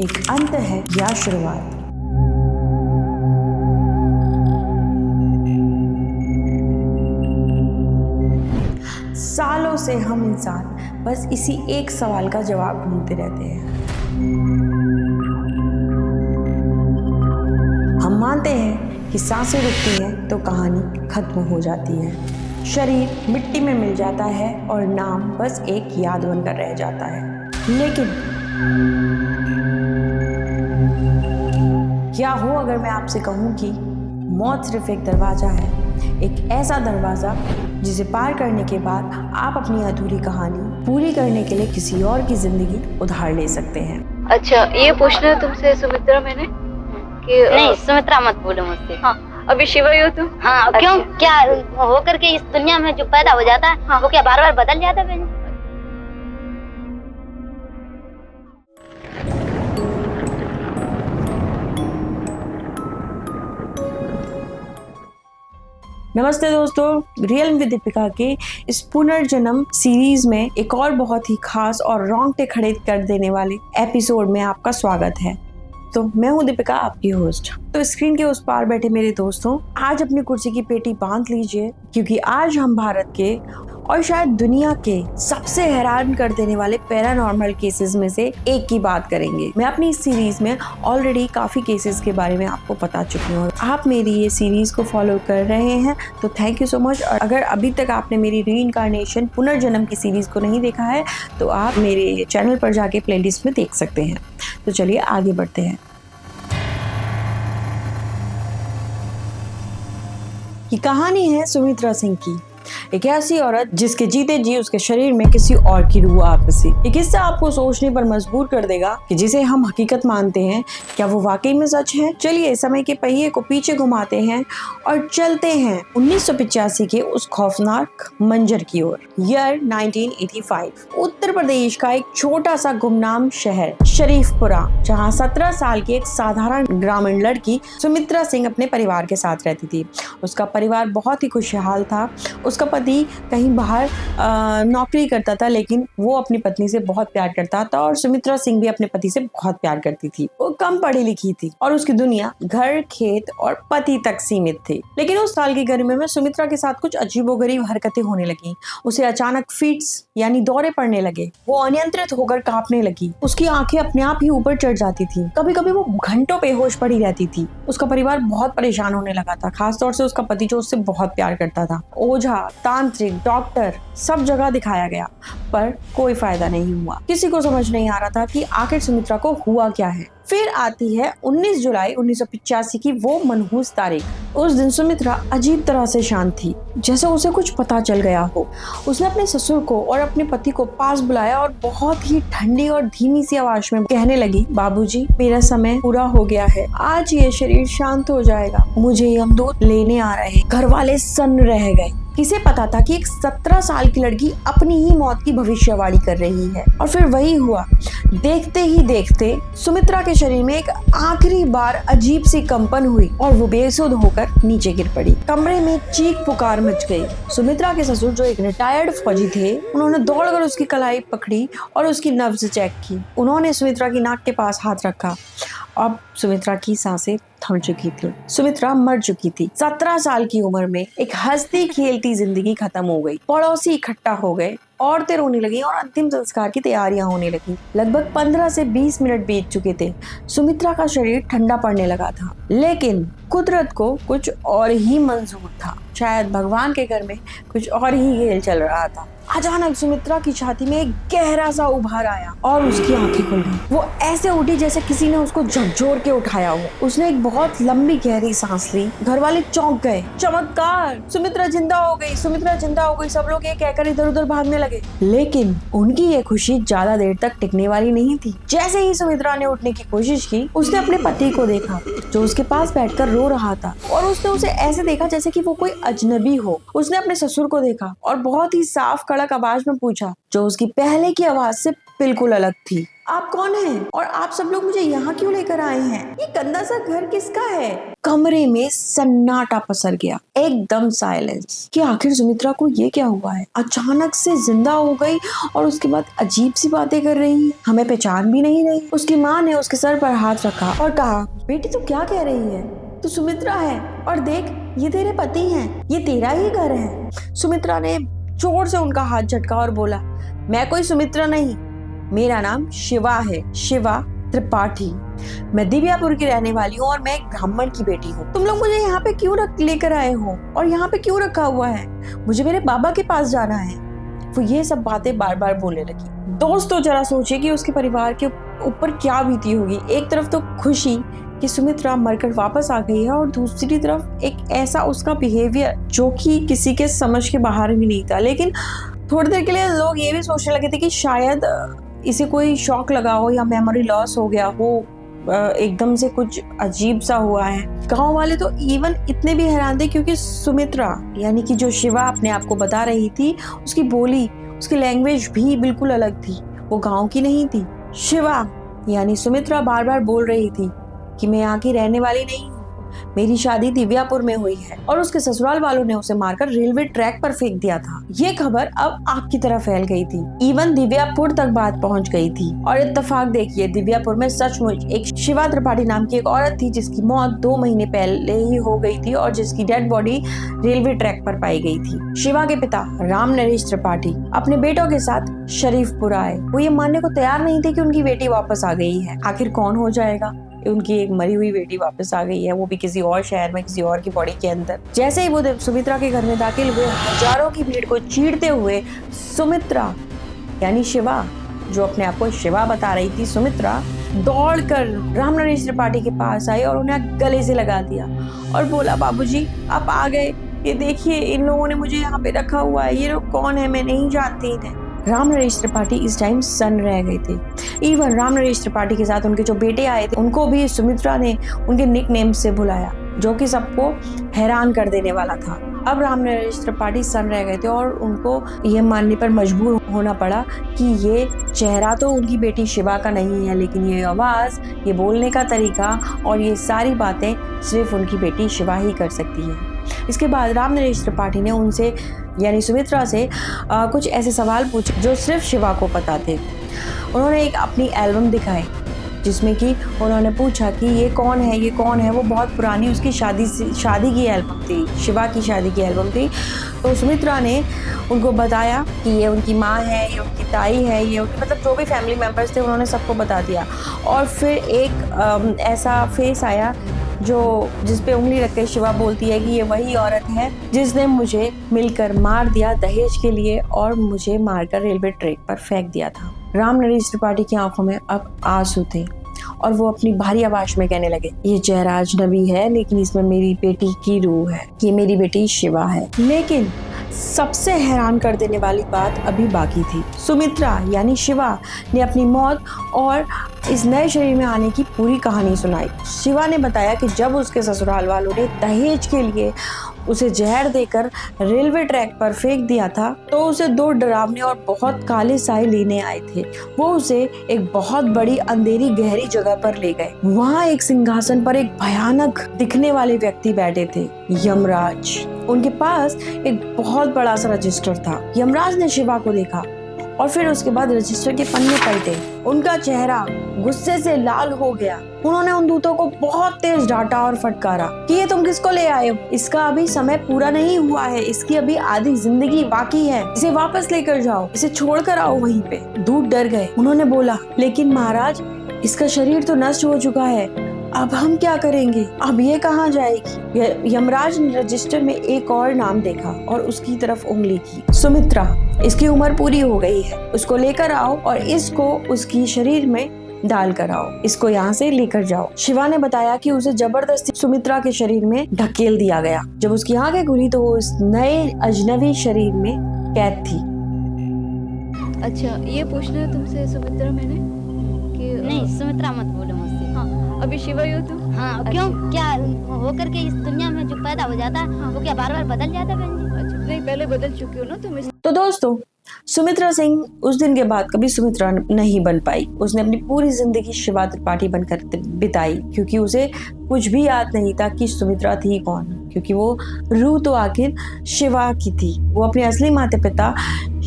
एक अंत है या शुरुआत। सालों से हम इंसान बस इसी एक सवाल का जवाब ढूंढते रहते हैं। हम मानते हैं कि सांसें रुकती हैं तो कहानी खत्म हो जाती है, शरीर मिट्टी में मिल जाता है और नाम बस एक याद बनकर रह जाता है। लेकिन क्या हो अगर मैं आपसे कहूं कि मौत सिर्फ एक दरवाजा है, एक ऐसा दरवाजा जिसे पार करने के बाद आप अपनी अधूरी कहानी पूरी करने के लिए किसी और की जिंदगी उधार ले सकते हैं। अच्छा, ये पूछना है तुमसे सुमित्रा मैंने कि नहीं, सुमित्रा मत बोलो मुझसे। हाँ, अभी शिवा ही हो तुम? हाँ, अच्छा। क्यों? क्या होकर के इस दुनिया में जो पैदा हो जाता है, हाँ, वो क्या बार बार बदल जाता है? बहन, नमस्ते दोस्तों, रियल विद दीपिका के इस पुनर्जन्म सीरीज में एक और बहुत ही खास और रोंगटे खड़े कर देने वाले एपिसोड में आपका स्वागत है। तो मैं हूं दीपिका, आपकी होस्ट। तो स्क्रीन के उस पार बैठे मेरे दोस्तों, आज अपनी कुर्सी की पेटी बांध लीजिए, क्योंकि आज हम भारत के और शायद दुनिया के सबसे हैरान कर देने वाले पैरानॉर्मल केसेस में से एक की बात करेंगे। मैं अपनी इस सीरीज में ऑलरेडी काफी केसेस के बारे में आपको बता चुकी हूँ। आप मेरी ये सीरीज को फॉलो कर रहे हैं तो थैंक यू सो मच। और अगर अभी तक आपने मेरी रीइंकार्नेशन पुनर्जन्म की सीरीज को नहीं देखा है तो आप मेरे चैनल पर जाके प्लेलिस्ट में देख सकते हैं। तो चलिए आगे बढ़ते हैं। ये कहानी है सुमित्रा सिंह की, एक ऐसी औरत जिसके जीते जी उसके शरीर में किसी और की रूह आ बसी। ये किस्सा आपको सोचने पर मजबूर कर देगा कि जिसे हम हकीकत मानते हैं, क्या वो वाकई में सच है। चलिए समय के पहिए को पीछे घुमाते हैं और चलते हैं 1985 के उस खौफनाक मंजर की ओर। ईयर 1985, उत्तर प्रदेश का एक छोटा सा गुमनाम शहर शरीफपुरा, जहाँ 17 साल की एक साधारण ग्रामीण लड़की सुमित्रा सिंह अपने परिवार के साथ रहती थी। उसका परिवार बहुत ही खुशहाल था। उसका पति कहीं बाहर नौकरी करता था, लेकिन वो अपनी पत्नी से बहुत प्यार करता था और सुमित्रा सिंह भी अपने पति से बहुत प्यार करती थी। वो कम पढ़ी लिखी थी और उसकी दुनिया घर, खेत और पति तक सीमित थी। लेकिन उस साल की गर्मी में सुमित्रा के साथ कुछ अजीबोगरीब हरकतें होने लगी। उसे अचानक फिट्स यानी दौरे पड़ने लगे। वो अनियंत्रित होकर कांपने लगी। उसकी आंखें अपने आप ही ऊपर चढ़ जाती थी। कभी कभी वो घंटों बेहोश पड़ी रहती थी। उसका परिवार बहुत परेशान होने लगा था, खासतौर से उसका पति जो उससे बहुत प्यार करता था। ओझा, तांत्रिक, डॉक्टर, सब जगह दिखाया गया पर कोई फायदा नहीं हुआ। किसी को समझ नहीं आ रहा था कि आखिर सुमित्रा को हुआ क्या है। फिर आती है 19 जुलाई 1985 की वो मनहूस तारीख। उस दिन सुमित्रा अजीब तरह से शांत थी, जैसे उसे कुछ पता चल गया हो। उसने अपने ससुर को और अपने पति को पास बुलाया और बहुत ही ठंडी और धीमी सी आवाज में कहने लगी, बाबूजी, मेरा समय पूरा हो गया है। आज ये शरीर शांत हो जाएगा। मुझे यमदूत लेने आ रहे। घर वाले सन्न रह गए। किसे पता था कि एक 17 साल की लड़की अपनी ही मौत की भविष्यवाणी कर रही है। और फिर वही हुआ। देखते ही देखते सुमित्रा के शरीर में एक आखिरी बार अजीब सी कंपन हुई और वो बेसुध होकर नीचे गिर पड़ी। कमरे में चीख पुकार मच गई। सुमित्रा के ससुर, जो एक रिटायर्ड फौजी थे, उन्होंने दौड़कर उसकी कलाई पकड़ी और उसकी नब्ज चेक की। उन्होंने सुमित्रा की नाक के पास हाथ रखा। अब सुमित्रा की सांसें थम चुकी थी। सुमित्रा मर चुकी थी। 17 साल की उम्र में एक हंसती खेलती जिंदगी खत्म हो गई। पड़ोसी इकट्ठा हो गए, औरतें रोने लगी और अंतिम संस्कार की तैयारियां होने लगी। लगभग 15 से 20 मिनट बीत चुके थे। सुमित्रा का शरीर ठंडा पड़ने लगा था, लेकिन कुदरत को कुछ और ही मंजूर था। शायद भगवान के घर में कुछ और ही खेल चल रहा था। अचानक सुमित्रा की छाती में एक गहरा सा उभार आया और उसकी आंखें खुल गई। वो ऐसे उठी जैसे किसी ने उसको झकझोर के उठाया हो। उसने एक बहुत लंबी गहरी सांस ली। घर वाले चौंक गए। चमत्कार, सुमित्रा जिंदा हो गई, सुमित्रा जिंदा हो गई। सब लोग ये कहकर इधर उधर भागने लगे। लेकिन उनकी ये खुशी ज्यादा देर तक टिकने वाली नहीं थी। जैसे ही सुमित्रा ने उठने की कोशिश की, उसने अपने पति को देखा जो उसके पास बैठकर रो रहा था, और उसने उसे ऐसे देखा जैसे कि वो कोई अजनबी हो। उसने अपने ससुर को देखा और बहुत ही साफ कड़क आवाज में पूछा, जो उसकी पहले की आवाज से बिल्कुल अलग थी, आप कौन हैं और आप सब लोग मुझे यहाँ क्यों लेकर आए हैं? ये गंदा सा घर किसका है? कमरे में सन्नाटा पसर गया, एकदम साइलेंस कि आखिर सुमित्रा को ये क्या हुआ है? अचानक से जिंदा हो गई और उसके बाद अजीब सी बातें कर रही है, हमें पहचान भी नहीं रही। उसकी माँ ने उसके सर पर हाथ रखा और कहा, बेटी तू क्या कह रही है? तू सुमित्रा है और देख ये तेरे पति हैं, ये तेरा ही घर है। सुमित्रा ने जोर से उनका हाथ झटका और बोला, मैं कोई सुमित्रा नहीं, मेरा नाम शिवा है, शिवा त्रिपाठी। मैं दिव्यापुर की रहने वाली हूँ और मैं एक ब्राह्मण की बेटी हूँ। तुम लोग मुझे यहाँ पे क्यों लेकर आए हो और यहाँ पे क्यों रखा हुआ है? मुझे मेरे बाबा के पास जाना है। वो ये सब बातें बार बार बोलने लगी। दोस्तों जरा सोचिए कि उसके परिवार के ऊपर क्या बीती होगी। एक तरफ तो खुशी कि सुमित्रा मरकर वापस आ गई है और दूसरी तरफ एक ऐसा उसका बिहेवियर जो कि किसी के समझ के बाहर भी नहीं था। लेकिन थोड़ी देर के लिए लोग ये भी सोचने लगे थे कि शायद इसे कोई शॉक लगा हो या मेमोरी लॉस हो गया हो, एकदम से कुछ अजीब सा हुआ है। गांव वाले तो इवन इतने भी हैरान थे क्योंकि सुमित्रा यानी कि जो शिवा अपने आप को बता रही थी, उसकी बोली, उसकी लैंग्वेज भी बिल्कुल अलग थी, वो गांव की नहीं थी। शिवा यानी सुमित्रा बार बार बोल रही थी कि मैं यहाँ की रहने वाली नहीं हूँ, मेरी शादी दिव्यापुर में हुई है और उसके ससुराल वालों ने उसे मारकर रेलवे ट्रैक पर फेंक दिया था। ये खबर अब आग की तरह फैल गई थी, इवन दिव्यापुर तक बात पहुंच गई थी। और इत्तेफाक देखिए, दिव्यापुर में सचमुच एक शिवा त्रिपाठी नाम की एक औरत थी जिसकी मौत 2 महीने पहले ही हो गई थी और जिसकी डेड बॉडी रेलवे ट्रैक पर पाई गई थी। शिवा के पिता राम नरेश त्रिपाठी अपने बेटों के साथ शरीफपुर आए। वो ये मानने को तैयार नहीं थे कि उनकी बेटी वापस आ गई है। आखिर कौन हो जाएगा, उनकी एक मरी हुई बेटी वापस आ गई है, वो भी किसी और शहर में, किसी और की बॉडी के अंदर। जैसे ही वो सुमित्रा के घर में दाखिल हुए, हजारों की भीड़ को चीरते हुए सुमित्रा यानी शिवा, जो अपने आप को शिवा बता रही थी, सुमित्रा दौड़कर राम नरेश त्रिपाठी के पास आई और उन्हें गले से लगा दिया और बोला, बाबूजी आप आ गए, ये देखिए इन लोगों ने मुझे यहाँ पे रखा हुआ है, ये लोग कौन है, मैं नहीं जानती इन्हें। राम नरेश त्रिपाठी इस टाइम सन रह गए थे। इवन राम नरेश त्रिपाठी के साथ उनके जो बेटे आए थे उनको भी सुमित्रा ने उनके निक नेम से बुलाया, जो कि सबको हैरान कर देने वाला था। अब राम नरेश त्रिपाठी सन रह गए थे और उनको ये मानने पर मजबूर होना पड़ा कि ये चेहरा तो उनकी बेटी शिवा का नहीं है, लेकिन ये आवाज, ये बोलने का तरीका और ये सारी बातें सिर्फ उनकी बेटी शिवा ही कर सकती है। इसके बाद राम नरेश त्रिपाठी ने उनसे यानी सुमित्रा से कुछ ऐसे सवाल पूछे जो सिर्फ शिवा को पता थे। उन्होंने एक अपनी एल्बम दिखाई जिसमें कि उन्होंने पूछा कि ये कौन है, ये कौन है। वो बहुत पुरानी उसकी शादी की एल्बम थी, शिवा की शादी की एल्बम थी। तो सुमित्रा ने उनको बताया कि ये उनकी माँ है, ये उनकी ताई है, ये उनकी मतलब जो भी फैमिली मेम्बर्स थे उन्होंने सबको बता दिया। और फिर एक ऐसा फेस आया जिस पे उंगली रख के शिवा बोलती है कि ये वही औरत है जिसने मुझे मिलकर मार दिया दहेज के लिए और मुझे मारकर रेलवे ट्रैक पर फेंक दिया था। राम नरेश त्रिपाठी की आंखों में अब आंसू थे और वो अपनी भारी आवाज में कहने लगे, ये चेहरा अजनबी है लेकिन इसमें मेरी बेटी की रूह है, ये मेरी बेटी शिवा है। लेकिन सबसे हैरान कर देने वाली बात अभी बाकी थी। सुमित्रा यानी शिवा ने अपनी मौत और इस नए शरीर में आने की पूरी कहानी सुनाई। शिवा ने बताया कि जब उसके ससुराल वालों ने दहेज के लिए उसे जहर देकर रेलवे ट्रैक पर फेंक दिया था तो उसे 2 डरावने और बहुत काले साए लेने आए थे। वो उसे एक बहुत बड़ी अंधेरी गहरी जगह पर ले गए। वहाँ एक सिंहासन पर एक भयानक दिखने वाले व्यक्ति बैठे थे, यमराज। उनके पास एक बहुत बड़ा सा रजिस्टर था। यमराज ने शिवा को देखा और फिर उसके बाद रजिस्टर के पन्ने पलटे। उनका चेहरा गुस्से से लाल हो गया। उन्होंने उन दूतों को बहुत तेज डांटा और फटकारा कि ये तुम किसको ले आए हो, इसका अभी समय पूरा नहीं हुआ है, इसकी अभी आधी जिंदगी बाकी है, इसे वापस लेकर जाओ, इसे छोड़कर आओ वहीं पे। दूत डर गए। उन्होंने बोला, लेकिन महाराज इसका शरीर तो नष्ट हो चुका है, अब हम क्या करेंगे, अब ये कहाँ जाएगी। यमराज ने रजिस्टर में एक और नाम देखा और उसकी तरफ उंगली की। सुमित्रा, इसकी उम्र पूरी हो गई है, उसको लेकर आओ और इसको उसकी शरीर में डाल कर आओ, इसको यहाँ से लेकर जाओ। शिवा ने बताया कि उसे जबरदस्ती सुमित्रा के शरीर में ढकेल दिया गया। जब उसकी आंखें खुली तो वो इस नए अजनबी शरीर में कैद थी। अच्छा, ये पूछना है तुमसे सुमित्रा मैंने कि नहीं, सुमित्रा मत बोलो मुझसे। हाँ, अभी शिवा ही हो तुम? हाँ, क्यों, क्या होकर के इस दुनिया में जो पैदा हो जाता है वो क्या बार बार बदल जाता है बहन जी? अच्छा, नहीं पहले बदल चुकी हो ना तुम। तो दोस्तों सुमित्रा सिंह उस दिन के बाद कभी सुमित्रा नहीं बन पाई। उसने अपनी पूरी जिंदगी शिवा त्रिपाठी बनकर बिताई, क्योंकि उसे कुछ भी याद नहीं था कि सुमित्रा थी कौन, क्योंकि वो रूह तो आखिर शिवा की थी। वो अपने असली माता पिता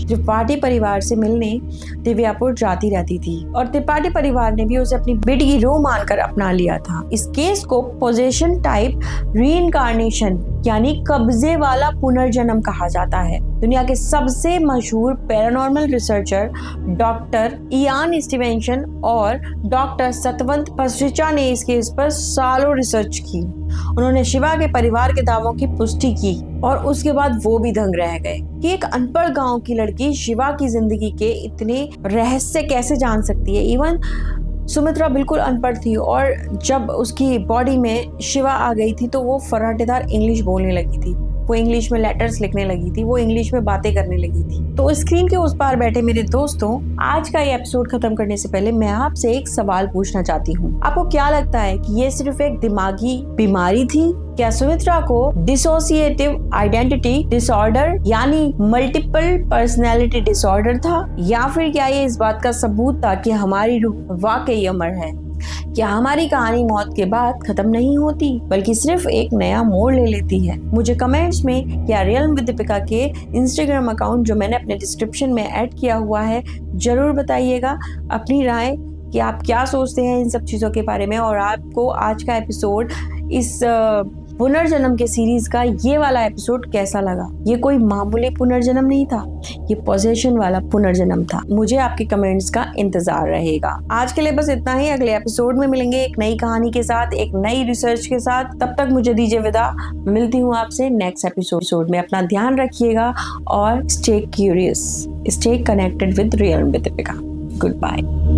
त्रिपाठी परिवार से मिलने दिव्यापुर जाती रहती थी और त्रिपाठी परिवार ने भी उसे अपनी बेटी की रूह मानकर अपना लिया था। इस केस को पोजेशन टाइप रीइंकार्नेशन यानी कब्जे वाला पुनर्जन्म कहा जाता है। दुनिया के सबसे मशहूर paranormal researcher doctor Ian Stevenson और डॉक्टर सतवंत पसरिचा ने इस केस पर सालों रिसर्च की। उन्होंने शिवा के परिवार के दावों की पुष्टि की और उसके बाद वो भी दंग रह गए कि एक अनपढ़ गांव की लड़की शिवा की जिंदगी के इतने रहस्य कैसे जान सकती है। इवन सुमित्रा बिल्कुल अनपढ़ थी और जब उसकी बॉडी में शिवा आ गई थी तो वो फर्राटेदार इंग्लिश बोलने लगी थी, वो इंग्लिश में लेटर्स लिखने लगी थी, वो इंग्लिश में बातें करने लगी थी। तो स्क्रीन के उस पार बैठे मेरे दोस्तों, आज का ये एपिसोड खत्म करने से पहले मैं आपसे एक सवाल पूछना चाहती हूँ। आपको क्या लगता है कि ये सिर्फ एक दिमागी बीमारी थी? क्या सुमित्रा को डिसोसिएटिव आइडेंटिटी डिसऑर्डर यानी मल्टीपल पर्सनैलिटी डिसऑर्डर था, या फिर क्या ये इस बात का सबूत था कि हमारी रूह वाकई अमर है? क्या हमारी कहानी मौत के बाद खत्म नहीं होती बल्कि सिर्फ एक नया मोड़ ले लेती है? मुझे कमेंट्स में या रियल विद दीपिका के इंस्टाग्राम अकाउंट जो मैंने अपने डिस्क्रिप्शन में ऐड किया हुआ है जरूर बताइएगा अपनी राय कि आप क्या सोचते हैं इन सब चीज़ों के बारे में, और आपको आज का एपिसोड इस पुनर्जन्म के सीरीज का ये वाला एपिसोड कैसा लगा। ये कोई मामूली पुनर्जन्म नहीं था, ये पोजेशन वाला पुनर्जन्म था। मुझे आपके कमेंट्स का इंतजार रहेगा। आज के लिए बस इतना ही। अगले एपिसोड में मिलेंगे एक नई कहानी के साथ, एक नई रिसर्च के साथ। तब तक मुझे दीजिए विदा। मिलती हूँ आपसे नेक्स्ट एपिसोड में। अपना ध्यान रखिएगा और stay curious, stay connected with real with Deepika. Good bye.